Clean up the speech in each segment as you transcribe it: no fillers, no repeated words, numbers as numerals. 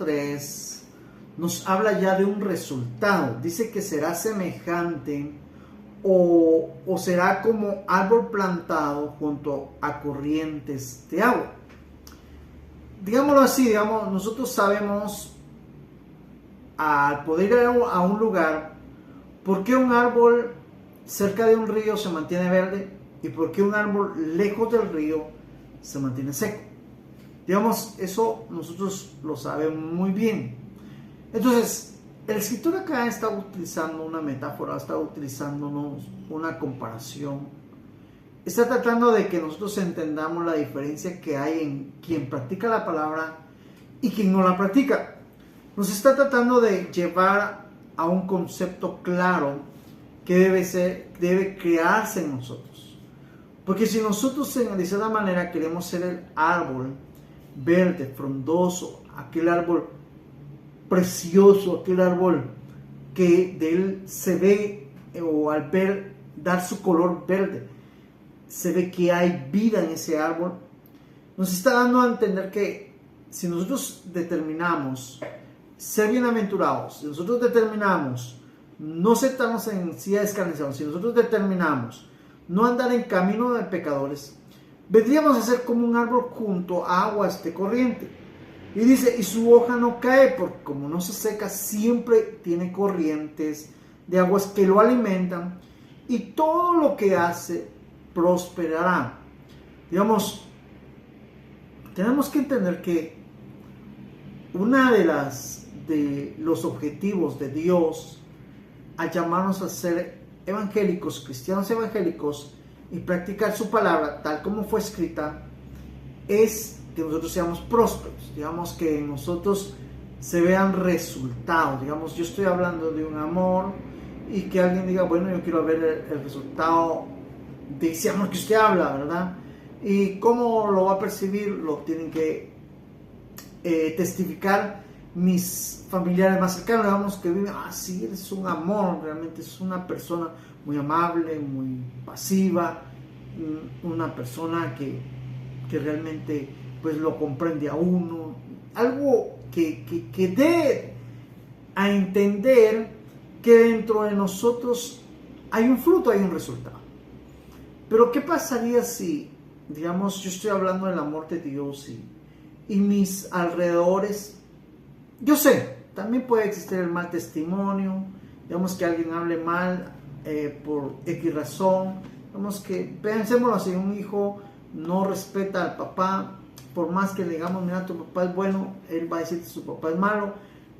3 nos habla ya de un resultado. Dice que será semejante o será como árbol plantado junto a corrientes de agua. Digámoslo así, nosotros sabemos al poder ir a un lugar por qué un árbol cerca de un río se mantiene verde y por qué un árbol lejos del río se mantiene seco. Eso nosotros lo sabemos muy bien. Entonces, el escritor acá está utilizando una metáfora, está utilizándonos una comparación. Está tratando de que nosotros entendamos la diferencia que hay en quien practica la palabra y quien no la practica. Nos está tratando de llevar a un concepto claro que debe crearse en nosotros. Porque si nosotros de esa manera queremos ser el árbol verde, frondoso, aquel árbol precioso, aquel árbol que de él se ve, o al ver dar su color verde, se ve que hay vida en ese árbol, nos está dando a entender que si nosotros determinamos ser bienaventurados, si nosotros determinamos no sentarnos en silla de escarnecedores, si nosotros determinamos no andar en camino de pecadores, vendríamos a ser como un árbol junto a aguas de corriente. Y dice, y su hoja no cae, porque como no se seca, siempre tiene corrientes de aguas que lo alimentan, y todo lo que hace prosperará. Tenemos que entender que una de los objetivos de Dios al llamarnos a ser evangélicos, cristianos evangélicos, y practicar su palabra tal como fue escrita, es que nosotros seamos prósperos, que en nosotros se vean resultados. Yo estoy hablando de un amor y que alguien diga, bueno, yo quiero ver el resultado de ese amor que usted habla, ¿verdad? Y cómo lo va a percibir, lo tienen que testificar mis familiares más cercanos, que viven, sí, es un amor, realmente es una persona muy amable, muy pasiva, una persona que realmente pues lo comprende a uno, algo que dé a entender que dentro de nosotros hay un fruto, hay un resultado. Pero ¿qué pasaría si, yo estoy hablando del amor de Dios y mis alrededores? Yo sé, también puede existir el mal testimonio, que alguien hable mal por X razón, que pensémoslo así, un hijo no respeta al papá, por más que le digamos, mira, tu papá es bueno, él va a decir que su papá es malo,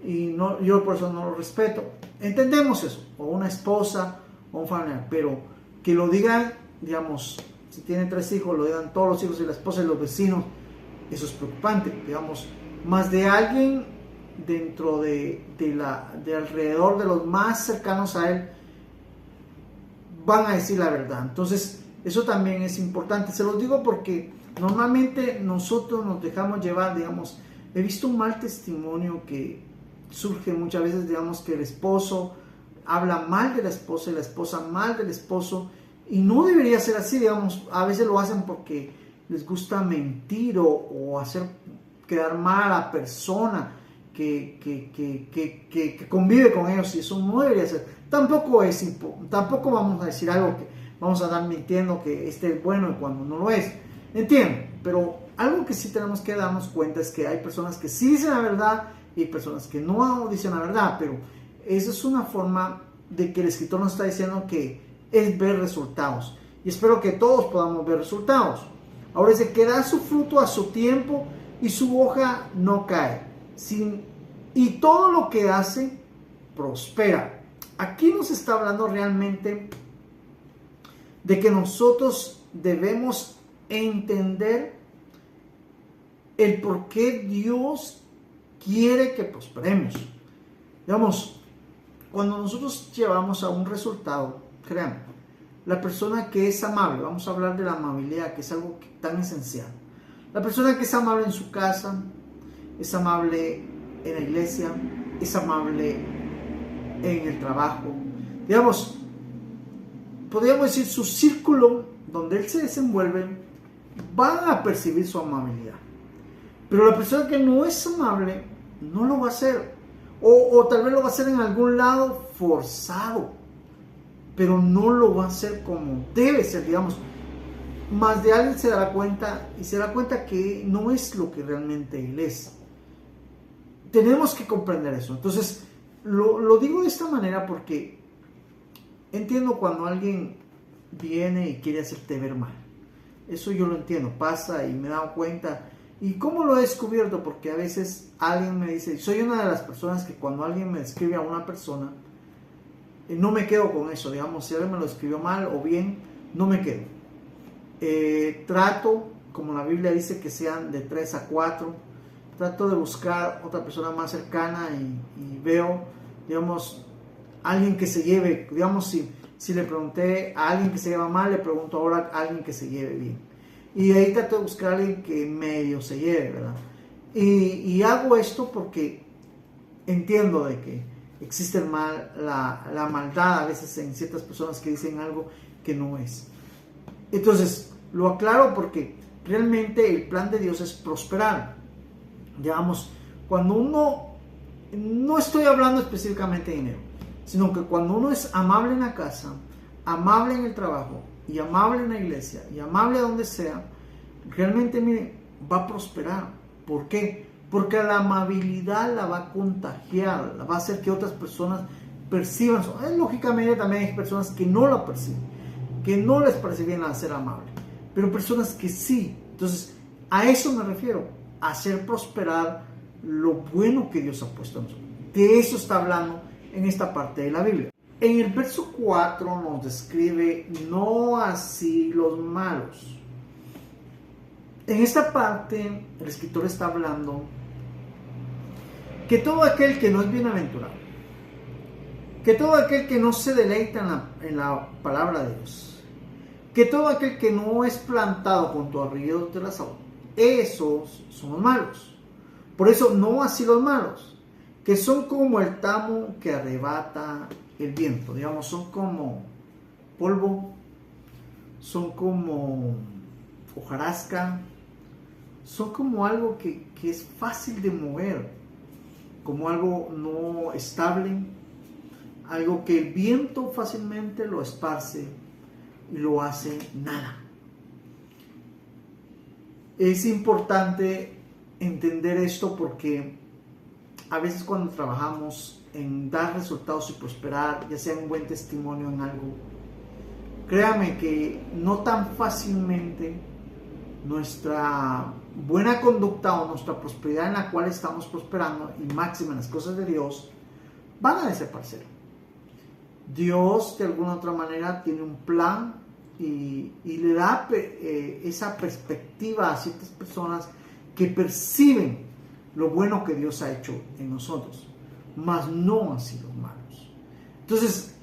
y no, yo por eso no lo respeto. Entendemos eso, o una esposa, o un familiar, pero que lo digan, si tienen 3 hijos, lo digan todos los hijos y la esposa y los vecinos, eso es preocupante, más de alguien dentro de alrededor de los más cercanos a él, van a decir la verdad. Entonces, eso también es importante. Se los digo porque normalmente nosotros nos dejamos llevar, he visto un mal testimonio que surge muchas veces, que el esposo habla mal de la esposa y la esposa mal del esposo, y no debería ser así, a veces lo hacen porque les gusta mentir o hacer quedar mal a la persona que convive con ellos, y eso no debería ser. Tampoco vamos a decir algo que vamos a andar mintiendo que este es bueno cuando no lo es. Entiendo, pero algo que sí tenemos que darnos cuenta es que hay personas que sí dicen la verdad y personas que no dicen la verdad, pero esa es una forma de que el escritor nos está diciendo que es ver resultados, y espero que todos podamos ver resultados. Ahora dice que da su fruto a su tiempo y su hoja no cae, y todo lo que hace prospera. Aquí nos está hablando realmente de que nosotros debemos entender el por qué Dios quiere que prosperemos. Cuando nosotros llevamos a un resultado, créanme, la persona que es amable, vamos a hablar de la amabilidad, que es algo tan esencial. La persona que es amable en su casa, es amable en la iglesia, es amable en el trabajo, podríamos decir su círculo donde él se desenvuelve, van a percibir su amabilidad. Pero la persona que no es amable no lo va a hacer. O tal vez lo va a hacer en algún lado forzado, pero no lo va a hacer como debe ser, digamos. Más de alguien se dará cuenta y se dará cuenta que no es lo que realmente él es. Tenemos que comprender eso. Entonces, lo digo de esta manera porque entiendo cuando alguien viene y quiere hacerte ver mal. Eso yo lo entiendo, pasa y me he dado cuenta. ¿Y cómo lo he descubierto? Porque a veces alguien me dice, soy una de las personas que cuando alguien me describe a una persona, no me quedo con eso, digamos, si alguien me lo escribió mal o bien, no me quedo. Trato, como la Biblia dice, que sean de 3 a 4, trato de buscar otra persona más cercana y veo, digamos, alguien que se lleve, digamos, si le pregunté a alguien que se lleva mal, le pregunto ahora a alguien que se lleve bien. Y ahí trato de buscar a alguien que medio se lleve, ¿verdad? Y hago esto porque entiendo de que existe el mal, la maldad a veces en ciertas personas que dicen algo que no es. Entonces, lo aclaro porque realmente el plan de Dios es prosperar. Digamos, cuando uno, no estoy hablando específicamente de dinero, sino que cuando uno es amable en la casa, amable en el trabajo, y amable en la iglesia, y amable donde sea, realmente, mire, va a prosperar. ¿Por qué? Porque la amabilidad la va a contagiar, la va a hacer que otras personas perciban. Lógicamente también hay personas que no la perciben, que no les parece bien ser amable, pero personas que sí. Entonces, a eso me refiero, a hacer prosperar lo bueno que Dios ha puesto en nosotros. De eso está hablando en esta parte de la Biblia. En el verso 4 nos describe, no así los malos. En esta parte, el escritor está hablando que todo aquel que no es bienaventurado, que todo aquel que no se deleita en la palabra de Dios, que todo aquel que no es plantado junto a ríos de las aguas, esos son los malos. Por eso, no así los malos, que son como el tamo que arrebata el viento, digamos, son como polvo, son como hojarasca, son como algo que es fácil de mover, como algo no estable, algo que el viento fácilmente lo esparce y lo hace nada. Es importante entender esto porque a veces cuando trabajamos en dar resultados y prosperar, ya sea un buen testimonio en algo, créame que no tan fácilmente nuestra buena conducta o nuestra prosperidad en la cual estamos prosperando y máxima en las cosas de Dios van a desaparecer. Dios de alguna otra manera tiene un plan y le da esa perspectiva a ciertas personas que perciben lo bueno que Dios ha hecho en nosotros, mas no así los malos. Entonces,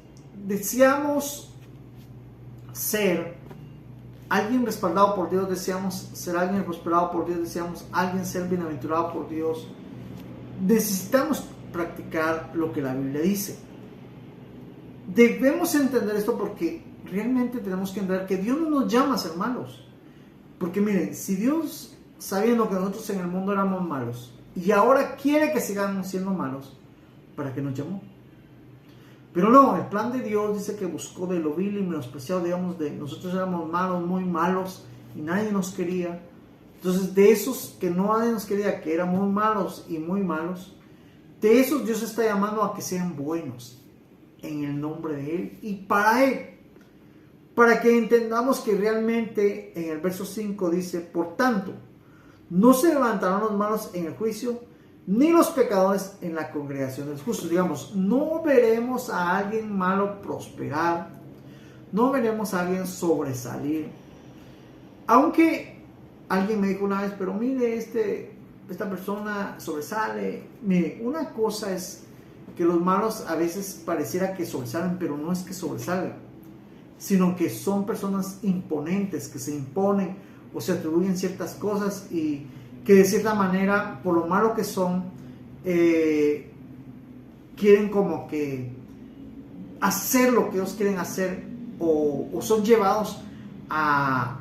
deseamos ser alguien respaldado por Dios, deseamos ser alguien prosperado por Dios, deseamos alguien ser bienaventurado por Dios. Necesitamos practicar lo que la Biblia dice. Debemos entender esto porque realmente tenemos que entender que Dios no nos llama a ser malos. Porque miren, si Dios, sabiendo que nosotros en el mundo éramos malos, y ahora quiere que sigamos siendo malos, ¿para qué nos llamó? Pero no, el plan de Dios dice que buscó de lo vil y menospreciado, digamos, de nosotros éramos malos, muy malos, y nadie nos quería. Entonces, de esos que no nadie nos quería, que eran muy malos y muy malos, de esos Dios está llamando a que sean buenos, en el nombre de Él y para Él. Para que entendamos que realmente, en el verso 5 dice, por tanto, no se levantarán los malos en el juicio, ni los pecadores en la congregación de los justos. Digamos, no veremos a alguien malo prosperar, no veremos a alguien sobresalir. Aunque alguien me dijo una vez, pero mire, esta persona sobresale. Mire, una cosa es que los malos a veces pareciera que sobresalen, pero no es que sobresalen, sino que son personas imponentes, que se imponen o se atribuyen ciertas cosas y que de cierta manera, por lo malo que son, quieren como que hacer lo que ellos quieren hacer o son llevados a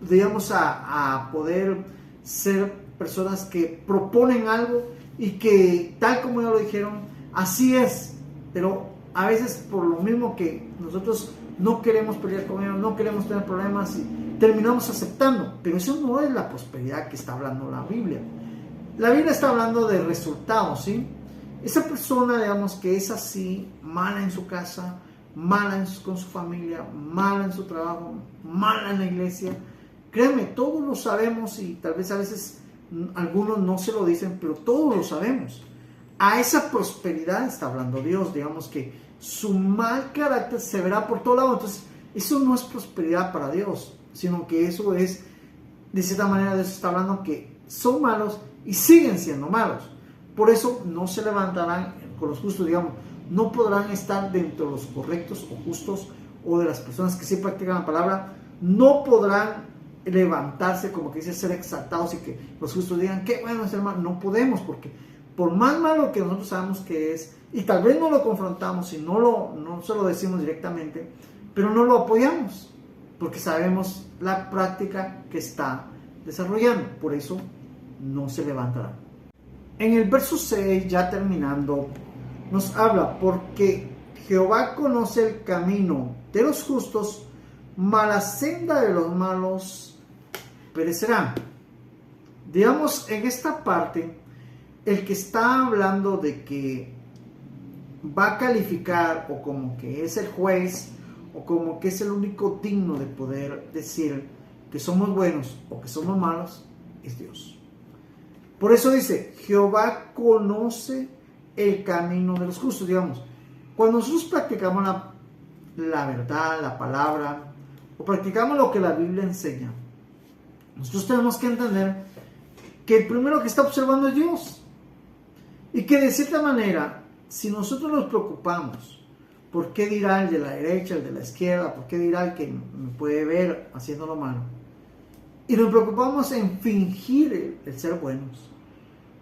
digamos, a poder ser personas que proponen algo y que, tal como ya lo dijeron, así es, pero a veces por lo mismo que nosotros no queremos pelear con ellos, no queremos tener problemas y terminamos aceptando, pero eso no es la prosperidad que está hablando la Biblia. La Biblia está hablando de resultados, ¿sí? Esa persona, digamos, que es así, mala en su casa, mala con su familia, mala en su trabajo, mala en la iglesia, créanme, todos lo sabemos y tal vez a veces algunos no se lo dicen, pero todos lo sabemos. A esa prosperidad está hablando Dios, digamos que su mal carácter se verá por todo lado. Entonces, eso no es prosperidad para Dios, sino que eso es, de cierta manera, Dios está hablando que son malos y siguen siendo malos. Por eso no se levantarán con los justos, digamos, no podrán estar dentro de los correctos o justos o de las personas que sí practican la palabra, no podrán levantarse, como que dice, ser exaltados y que los justos digan, qué bueno es hermano. No podemos, porque por más malo que nosotros sabemos que es, y tal vez no lo confrontamos y no se lo decimos directamente, pero no lo apoyamos, porque sabemos la práctica que está desarrollando, por eso no se levantará. En el verso 6, ya terminando, nos habla, porque Jehová conoce el camino de los justos, mas la senda de los malos perecerá. Digamos, en esta parte, el que está hablando de que va a calificar, o como que es el juez, o como que es el único digno de poder decir que somos buenos o que somos malos, es Dios. Por eso dice, Jehová conoce el camino de los justos. Digamos, cuando nosotros practicamos la verdad, la palabra, o practicamos lo que la Biblia enseña, nosotros tenemos que entender que el primero que está observando es Dios. Y que de cierta manera, si nosotros nos preocupamos, ¿por qué dirá el de la derecha, el de la izquierda? ¿Por qué dirá el que me puede ver haciendo lo malo? Y nos preocupamos en fingir el ser buenos.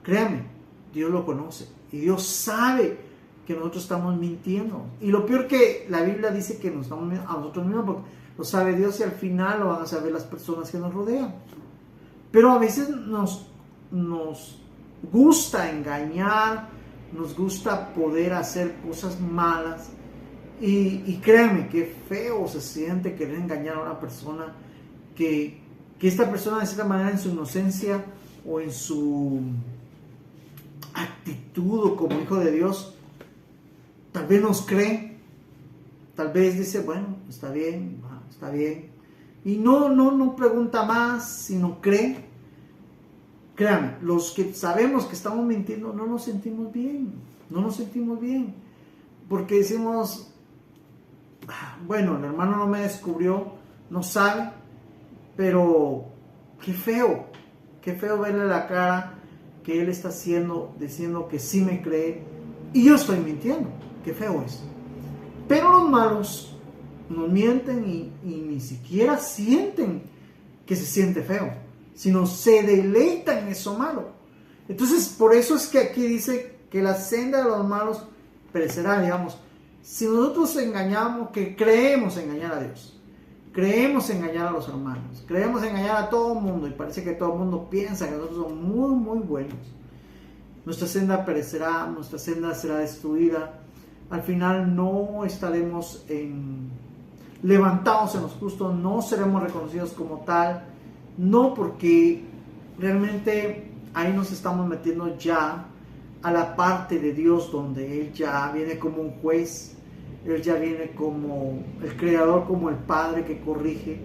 Créame, Dios lo conoce. Y Dios sabe que nosotros estamos mintiendo. Y lo peor que la Biblia dice que nos estamos mintiendo a nosotros mismos, porque lo sabe Dios y al final lo van a saber las personas que nos rodean. Pero a veces nos gusta engañar, nos gusta poder hacer cosas malas. Y créanme, qué feo se siente querer engañar a una persona, que esta persona de cierta manera en su inocencia o en su actitud o como hijo de Dios, tal vez nos cree, tal vez dice, bueno, está bien, y no pregunta más, sino cree. Créanme, los que sabemos que estamos mintiendo no nos sentimos bien, porque decimos, bueno, el hermano no me descubrió, no sabe, pero qué feo verle la cara que él está haciendo, diciendo que sí me cree y yo estoy mintiendo. Qué feo es. Pero los malos nos mienten y ni siquiera sienten que se siente feo, sino se deleitan en eso malo. Entonces, por eso es que aquí dice que la senda de los malos perecerá. Digamos, si nosotros engañamos, que creemos engañar a Dios, creemos engañar a los hermanos, creemos engañar a todo el mundo, y parece que todo el mundo piensa que nosotros somos muy, muy buenos, nuestra senda perecerá, nuestra senda será destruida. Al final no estaremos levantados en los justos, no seremos reconocidos como tal, no, porque realmente ahí nos estamos metiendo ya a la parte de Dios donde Él ya viene como un juez, Él ya viene como el creador, como el padre que corrige.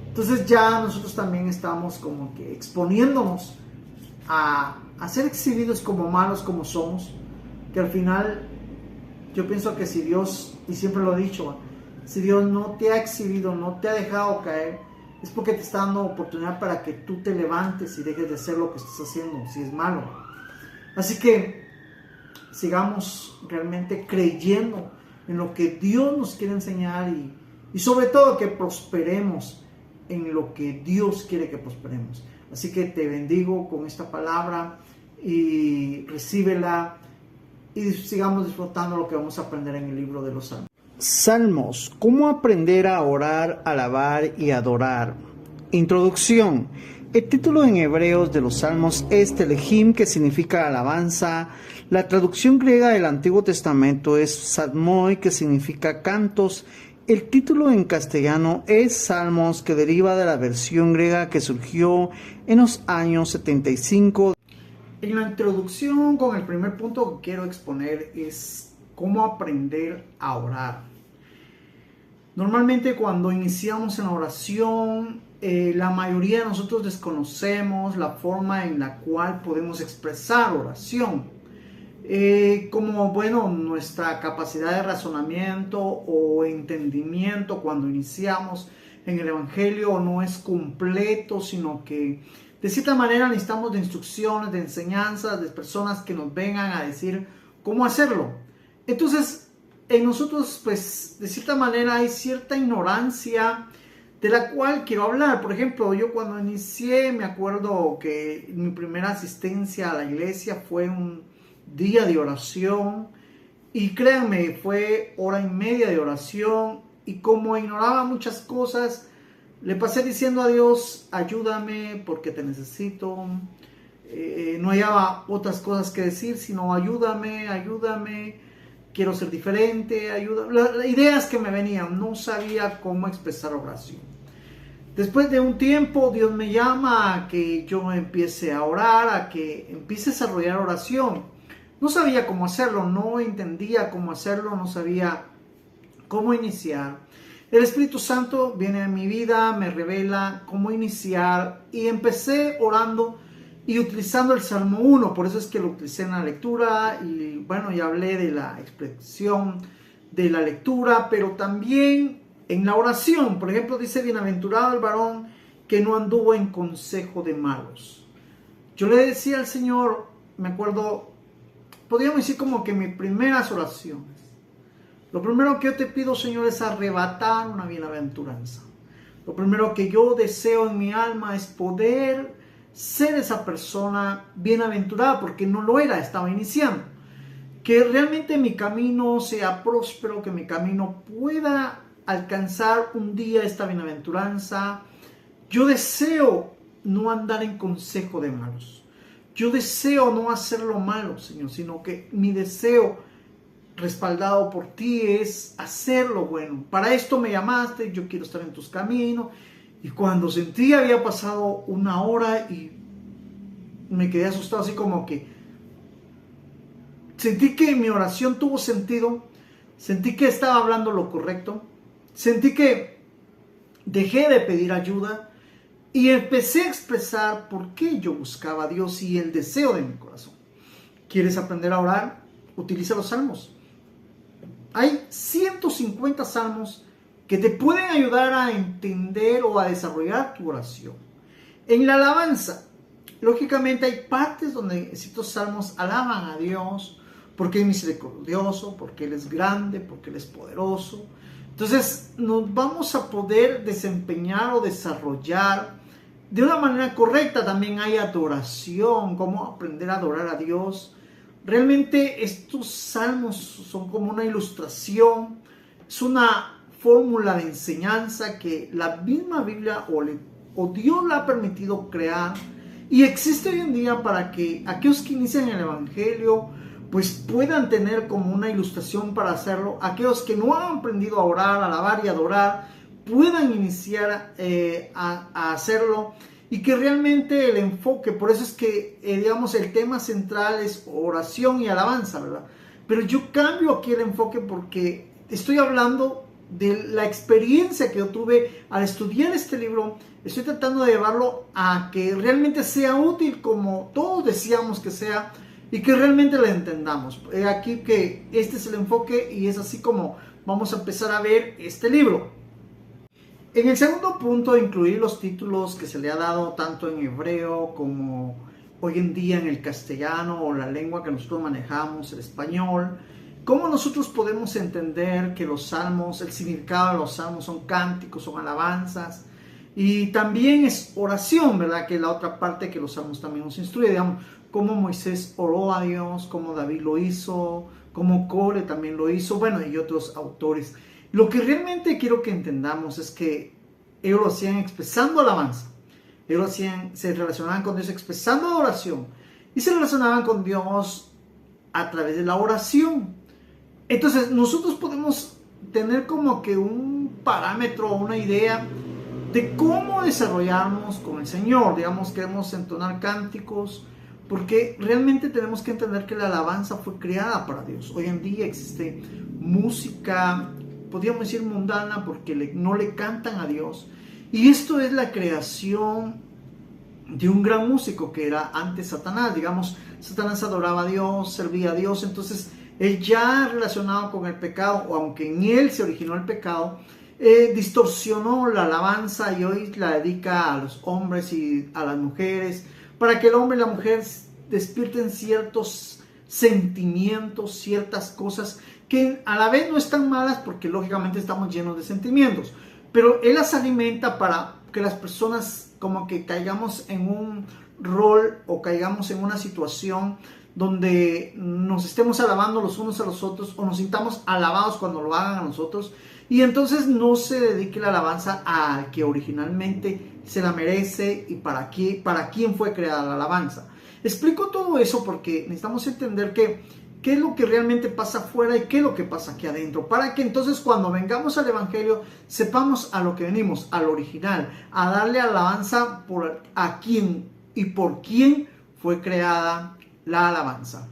Entonces ya nosotros también estamos como que exponiéndonos a ser exhibidos como malos como somos, que al final yo pienso que si Dios, y siempre lo he dicho, si Dios no te ha exhibido, no te ha dejado caer, es porque te está dando oportunidad para que tú te levantes y dejes de hacer lo que estás haciendo, si es malo. Así que sigamos realmente creyendo en lo que Dios nos quiere enseñar y sobre todo que prosperemos en lo que Dios quiere que prosperemos. Así que te bendigo con esta palabra y recíbela y sigamos disfrutando lo que vamos a aprender en el libro de los Salmos. Salmos, ¿cómo aprender a orar, alabar y adorar? Introducción. El título en hebreos de los Salmos es Telehim, que significa alabanza. La traducción griega del Antiguo Testamento es Psalmoi, que significa cantos. El título en castellano es Salmos, que deriva de la versión griega que surgió en los años 75. En la introducción, con el primer punto que quiero exponer es cómo aprender a orar. Normalmente cuando iniciamos en la oración, la mayoría de nosotros desconocemos la forma en la cual podemos expresar oración. Nuestra capacidad de razonamiento o entendimiento cuando iniciamos en el Evangelio no es completo, sino que de cierta manera necesitamos de instrucciones, de enseñanzas, de personas que nos vengan a decir cómo hacerlo. Entonces, en nosotros, pues, de cierta manera hay cierta ignorancia de la cual quiero hablar. Por ejemplo, yo cuando inicié, me acuerdo que mi primera asistencia a la iglesia fue un día de oración. Y créanme, fue 1:30 de oración. Y como ignoraba muchas cosas, le pasé diciendo a Dios, ayúdame porque te necesito. No hallaba otras cosas que decir, sino ayúdame. Quiero ser diferente, las ideas que me venían, no sabía cómo expresar oración. Después de un tiempo, Dios me llama a que yo empiece a orar, a que empiece a desarrollar oración. No sabía cómo hacerlo, no entendía cómo hacerlo, no sabía cómo iniciar. El Espíritu Santo viene a mi vida, me revela cómo iniciar y empecé orando y utilizando el Salmo 1, por eso es que lo utilicé en la lectura y bueno, ya hablé de la expresión de la lectura, pero también en la oración. Por ejemplo, dice, bienaventurado el varón que no anduvo en consejo de malos. Yo le decía al Señor, me acuerdo, podríamos decir como que mis primeras oraciones. Lo primero que yo te pido, Señor, es arrebatar una bienaventuranza. Lo primero que yo deseo en mi alma es poder ser esa persona bienaventurada, porque no lo era, estaba iniciando. Que realmente mi camino sea próspero, que mi camino pueda alcanzar un día esta bienaventuranza. Yo deseo no andar en consejo de malos. Yo deseo no hacer lo malo, Señor, sino que mi deseo respaldado por ti es hacer lo bueno. Para esto me llamaste, yo quiero estar en tus caminos. Y cuando sentí había pasado 1 hora y me quedé asustado, así como que sentí que mi oración tuvo sentido, sentí que estaba hablando lo correcto, sentí que dejé de pedir ayuda y empecé a expresar por qué yo buscaba a Dios y el deseo de mi corazón. ¿Quieres aprender a orar? Utiliza los salmos. Hay 150 salmos que te pueden ayudar a entender o a desarrollar tu oración. En la alabanza, lógicamente hay partes donde estos salmos alaban a Dios porque es misericordioso, porque Él es grande, porque Él es poderoso. Entonces nos vamos a poder desempeñar o desarrollar de una manera correcta. También hay adoración, cómo aprender a adorar a Dios. Realmente estos salmos son como una ilustración, es una fórmula de enseñanza que la misma Biblia o Dios la ha permitido crear y existe hoy en día para que aquellos que inician el Evangelio pues puedan tener como una ilustración para hacerlo. Aquellos que no han aprendido a orar, a alabar y adorar puedan iniciar a hacerlo y que realmente el enfoque, por eso es que digamos el tema central es oración y alabanza, ¿verdad? Pero yo cambio aquí el enfoque porque estoy hablando de la experiencia que yo tuve al estudiar este libro. Estoy tratando de llevarlo a que realmente sea útil como todos decíamos que sea y que realmente lo entendamos. Aquí que este es el enfoque y es así como vamos a empezar a ver este libro. En el segundo punto, incluir los títulos que se le ha dado tanto en hebreo como hoy en día en el castellano o la lengua que nosotros manejamos, el español. ¿Cómo nosotros podemos entender que los salmos, el significado de los salmos son cánticos, son alabanzas? Y también es oración, ¿verdad? Que es la otra parte que los salmos también nos instruye, digamos, cómo Moisés oró a Dios, cómo David lo hizo, cómo Core también lo hizo, bueno, y otros autores. Lo que realmente quiero que entendamos es que ellos lo hacían expresando alabanza, Ellos se relacionaban con Dios expresando adoración y se relacionaban con Dios a través de la oración. Entonces nosotros podemos tener como que un parámetro, una idea de cómo desarrollarnos con el Señor. Digamos, queremos entonar cánticos, porque realmente tenemos que entender que la alabanza fue creada para Dios. Hoy en día existe música, podríamos decir mundana, porque no le cantan a Dios. Y esto es la creación de un gran músico que era antes Satanás. Digamos, Satanás adoraba a Dios, servía a Dios, entonces él ya relacionado con el pecado, o aunque en él se originó el pecado, distorsionó la alabanza y hoy la dedica a los hombres y a las mujeres, para que el hombre y la mujer despierten ciertos sentimientos, ciertas cosas que a la vez no están malas, porque lógicamente estamos llenos de sentimientos, pero él las alimenta para que las personas como que caigamos en un rol o caigamos en una situación donde nos estemos alabando los unos a los otros, o nos sintamos alabados cuando lo hagan a nosotros, y entonces no se dedique la alabanza al que originalmente se la merece y para quién fue creada la alabanza. Explico todo eso porque necesitamos entender qué es lo que realmente pasa afuera y qué es lo que pasa aquí adentro, para que entonces cuando vengamos al Evangelio sepamos a lo que venimos, al original, a darle alabanza a quién y por quién fue creada la alabanza.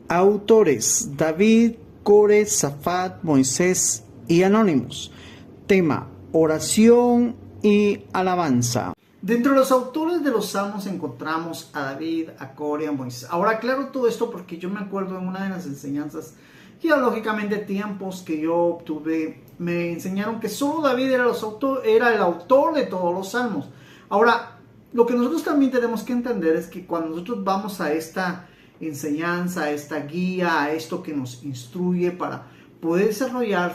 Autores: David, Core, Safat, Moisés y Anónimos. Tema: oración y alabanza. Dentro de los autores de los Salmos encontramos a David, a Core, a Moisés. Ahora aclaro todo esto porque yo me acuerdo en una de las enseñanzas, geológicamente tiempos que yo obtuve, me enseñaron que solo David era el autor de todos los Salmos. Ahora, lo que nosotros también tenemos que entender es que cuando nosotros vamos a esta enseñanza, a esta guía, a esto que nos instruye para poder desarrollar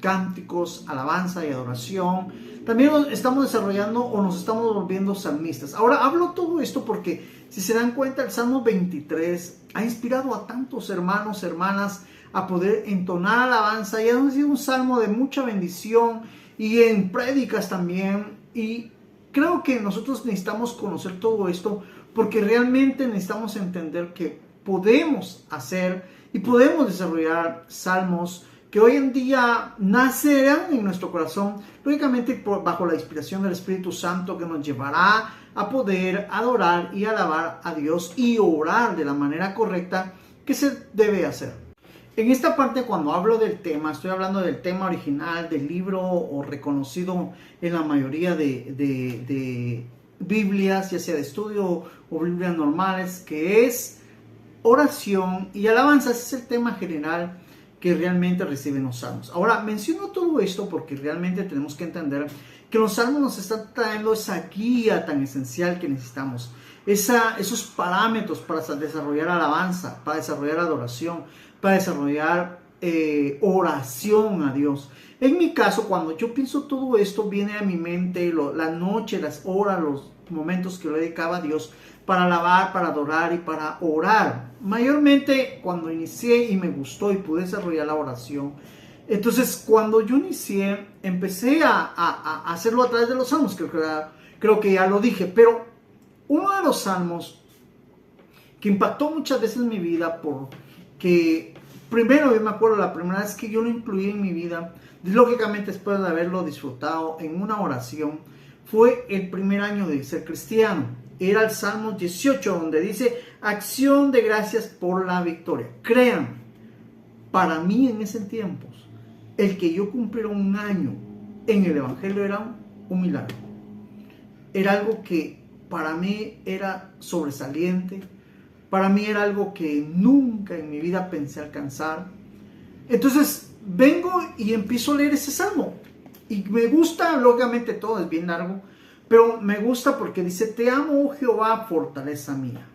cánticos, alabanza y adoración, también estamos desarrollando o nos estamos volviendo salmistas. Ahora hablo todo esto porque si se dan cuenta, el Salmo 23 ha inspirado a tantos hermanos, hermanas a poder entonar alabanza, y ha sido un salmo de mucha bendición, y en prédicas también. Y creo que nosotros necesitamos conocer todo esto porque realmente necesitamos entender que podemos hacer y podemos desarrollar salmos que hoy en día nacerán en nuestro corazón, lógicamente bajo la inspiración del Espíritu Santo, que nos llevará a poder adorar y alabar a Dios y orar de la manera correcta que se debe hacer. En esta parte, cuando hablo del tema, estoy hablando del tema original del libro o reconocido en la mayoría de Biblias, ya sea de estudio o Biblias normales, que es oración y alabanza. Ese es el tema general que realmente reciben los salmos. Ahora, menciono todo esto porque realmente tenemos que entender que los salmos nos están trayendo esa guía tan esencial que necesitamos, esos parámetros para desarrollar alabanza, para desarrollar adoración, para desarrollar oración a Dios. En mi caso, cuando yo pienso todo esto, viene a mi mente la noche, las horas, los momentos que lo dedicaba a Dios para alabar, para adorar y para orar. Mayormente cuando inicié y me gustó y pude desarrollar la oración. Entonces, cuando yo inicié, empecé a hacerlo a través de los salmos. Creo que ya lo dije, pero uno de los salmos que impactó muchas veces en mi vida, porque primero yo me acuerdo la primera vez que yo lo incluí en mi vida, lógicamente después de haberlo disfrutado en una oración, fue el primer año de ser cristiano. Era el Salmo 18, donde dice: acción de gracias por la victoria. Crean, para mí en ese tiempo, el que yo cumpliera un año en el Evangelio era un milagro. Era algo que para mí era sobresaliente. Para mí era algo que nunca en mi vida pensé alcanzar. Entonces vengo y empiezo a leer ese salmo. Y me gusta, lógicamente todo es bien largo, pero me gusta porque dice: te amo, oh Jehová, fortaleza mía,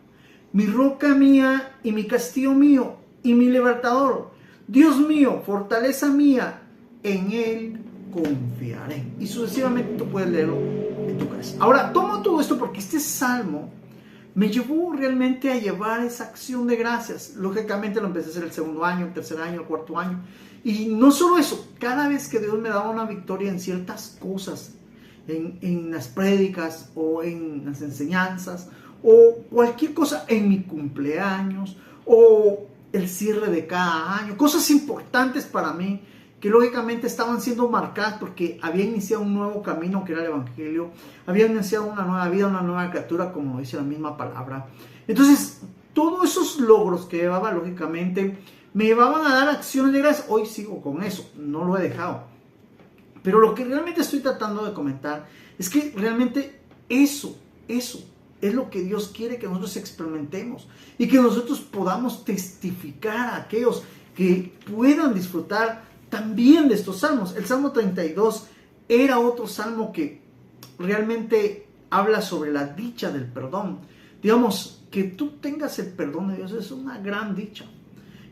mi roca mía y mi castillo mío y mi libertador, Dios mío, fortaleza mía, en él confiaré. Y sucesivamente tú puedes leerlo en tu casa. Ahora, tomo todo esto porque este salmo me llevó realmente a llevar esa acción de gracias. Lógicamente lo empecé a hacer el segundo año, el tercer año, el cuarto año. Y no solo eso, cada vez que Dios me daba una victoria en ciertas cosas, en las prédicas o en las enseñanzas o cualquier cosa, en mi cumpleaños o el cierre de cada año, cosas importantes para mí que lógicamente estaban siendo marcadas porque había iniciado un nuevo camino que era el Evangelio, había iniciado una nueva vida, una nueva criatura, como dice la misma palabra. Entonces, todos esos logros que llevaba, lógicamente, me llevaban a dar acciones de gracias. Hoy sigo con eso, no lo he dejado. Pero lo que realmente estoy tratando de comentar es que realmente eso es lo que Dios quiere que nosotros experimentemos y que nosotros podamos testificar a aquellos que puedan disfrutar también de estos salmos. El Salmo 32 era otro salmo que realmente habla sobre la dicha del perdón. Digamos, que tú tengas el perdón de Dios es una gran dicha.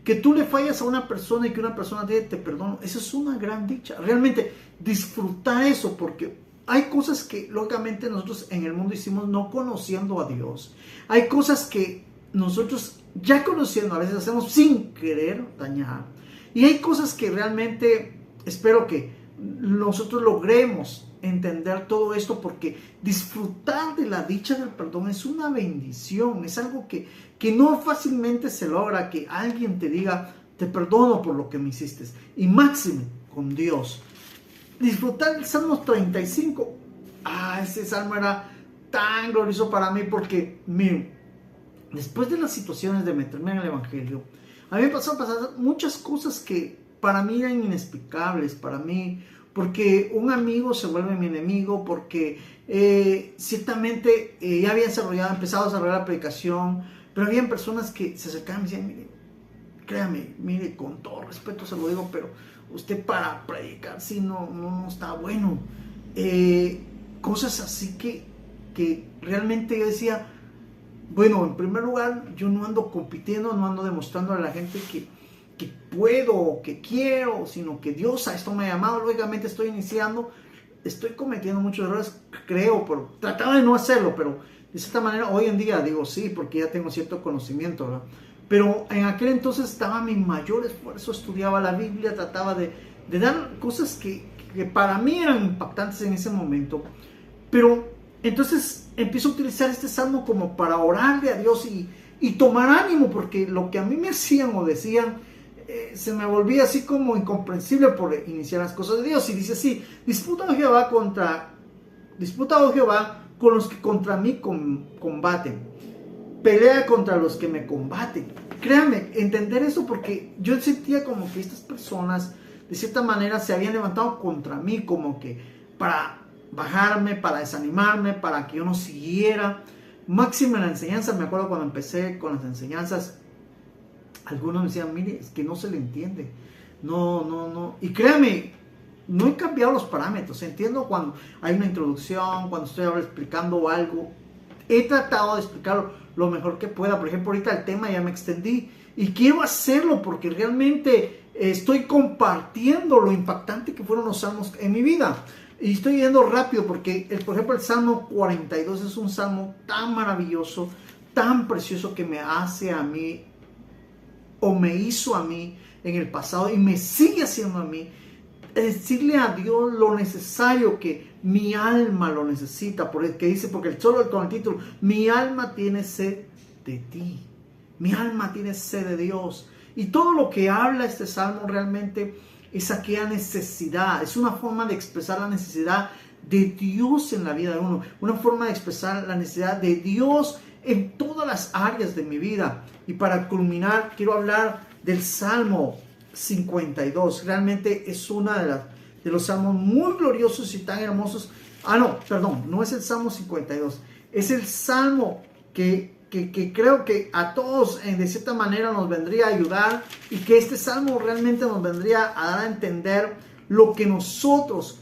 Que tú le fallas a una persona y que una persona te perdone, eso es una gran dicha. Realmente disfrutar eso, porque hay cosas que lógicamente nosotros en el mundo hicimos no conociendo a Dios. Hay cosas que nosotros ya conociendo a veces hacemos sin querer dañar. Y hay cosas que realmente espero que nosotros logremos entender todo esto, porque disfrutar de la dicha del perdón es una bendición, es algo que no fácilmente se logra, que alguien te diga, te perdono por lo que me hiciste, y máxime con Dios. Disfrutar el Salmo 35, ese salmo era tan glorioso para mí, porque miren, después de las situaciones de meterme en el Evangelio, a mí me pasaron a pasar muchas cosas que para mí eran inexplicables, para mí, porque un amigo se vuelve mi enemigo, porque ciertamente ya había empezado a desarrollar la predicación, pero habían personas que se acercaban y me decían, mire, créame, mire, con todo respeto se lo digo, pero usted para predicar sí no está bueno. Cosas así que realmente yo decía, bueno, en primer lugar, yo no ando compitiendo, no ando demostrando a la gente que puedo, que quiero, sino que Dios a esto me ha llamado. Lógicamente estoy iniciando, estoy cometiendo muchos errores, creo, pero trataba de no hacerlo, pero de cierta manera hoy en día digo sí, porque ya tengo cierto conocimiento, ¿verdad? Pero en aquel entonces estaba mi mayor esfuerzo, estudiaba la Biblia, trataba de dar cosas que para mí eran impactantes en ese momento, pero entonces empiezo a utilizar este salmo como para orarle a Dios y tomar ánimo, porque lo que a mí me hacían o decían se me volvía así como incomprensible por iniciar las cosas de Dios. Y dice así: disputa, oh Jehová, con los que contra mí combaten, pelea contra los que me combaten. Créanme, entender eso, porque yo sentía como que estas personas de cierta manera se habían levantado contra mí, como que para bajarme, para desanimarme, para que yo no siguiera. Máxima la enseñanza, me acuerdo cuando empecé con las enseñanzas, algunos me decían, mire, es que no se le entiende, no, y créame, no he cambiado los parámetros, entiendo cuando hay una introducción, cuando estoy ahora explicando algo, he tratado de explicarlo lo mejor que pueda. Por ejemplo, ahorita el tema ya me extendí, y quiero hacerlo porque realmente estoy compartiendo lo impactante que fueron los salmos en mi vida. Y estoy yendo rápido porque, por ejemplo, el Salmo 42 es un salmo tan maravilloso, tan precioso, que me hace a mí, o me hizo a mí en el pasado y me sigue haciendo a mí, decirle a Dios lo necesario que mi alma lo necesita. Porque dice, porque solo con el título, mi alma tiene sed de ti, mi alma tiene sed de Dios. Y todo lo que habla este salmo realmente es aquella necesidad, es una forma de expresar la necesidad de Dios en la vida de uno, una forma de expresar la necesidad de Dios en todas las áreas de mi vida. Y para culminar, quiero hablar del Salmo 52. Realmente es una de los salmos muy gloriosos y tan hermosos. No es el Salmo 52, es el salmo que creo que a todos de cierta manera nos vendría a ayudar, y que este salmo realmente nos vendría a dar a entender lo que nosotros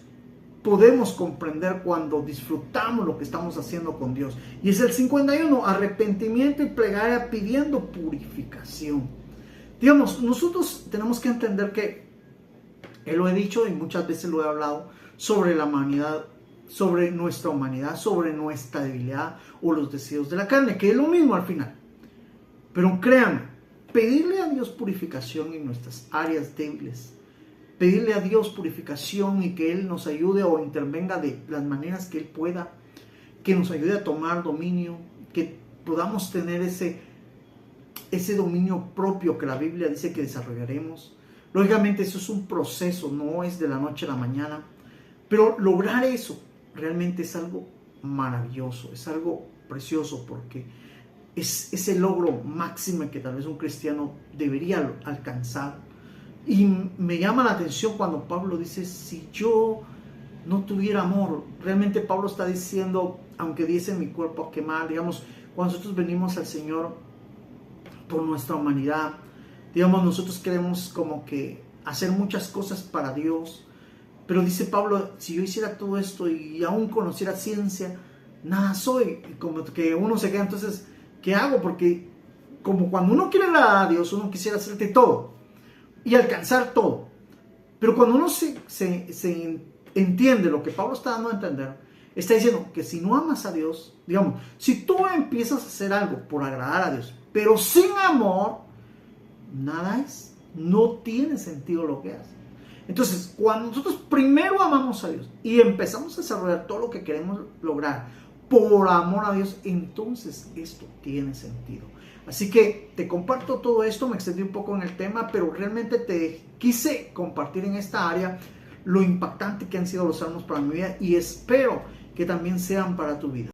podemos comprender cuando disfrutamos lo que estamos haciendo con Dios. Y es el 51, arrepentimiento y plegaria pidiendo purificación. Digamos, nosotros tenemos que entender que, lo he dicho y muchas veces lo he hablado, sobre la humanidad, sobre nuestra humanidad, sobre nuestra debilidad o los deseos de la carne, que es lo mismo al final. Pero créanme, pedirle a Dios purificación en nuestras áreas débiles pedirle a Dios purificación y que Él nos ayude o intervenga de las maneras que Él pueda, que nos ayude a tomar dominio, que podamos tener ese dominio propio que la Biblia dice que desarrollaremos. Lógicamente eso es un proceso, no es de la noche a la mañana, pero lograr eso realmente es algo maravilloso, es algo precioso, porque es ese logro máximo que tal vez un cristiano debería alcanzar. Y me llama la atención cuando Pablo dice, si yo no tuviera amor, realmente Pablo está diciendo, aunque diese mi cuerpo a quemar, digamos, cuando nosotros venimos al Señor por nuestra humanidad, digamos, nosotros queremos como que hacer muchas cosas para Dios, pero dice Pablo, si yo hiciera todo esto y aún conociera ciencia, nada soy. Y como que uno se queda, entonces, ¿qué hago? Porque como cuando uno quiere agradar a Dios, uno quisiera hacerte todo y alcanzar todo. Pero cuando uno se entiende lo que Pablo está dando a entender, está diciendo que si no amas a Dios, digamos, si tú empiezas a hacer algo por agradar a Dios, pero sin amor, nada es, no tiene sentido lo que haces. Entonces, cuando nosotros primero amamos a Dios y empezamos a desarrollar todo lo que queremos lograr por amor a Dios, entonces esto tiene sentido. Así que te comparto todo esto, me extendí un poco en el tema, pero realmente te quise compartir en esta área lo impactante que han sido los salmos para mi vida y espero que también sean para tu vida.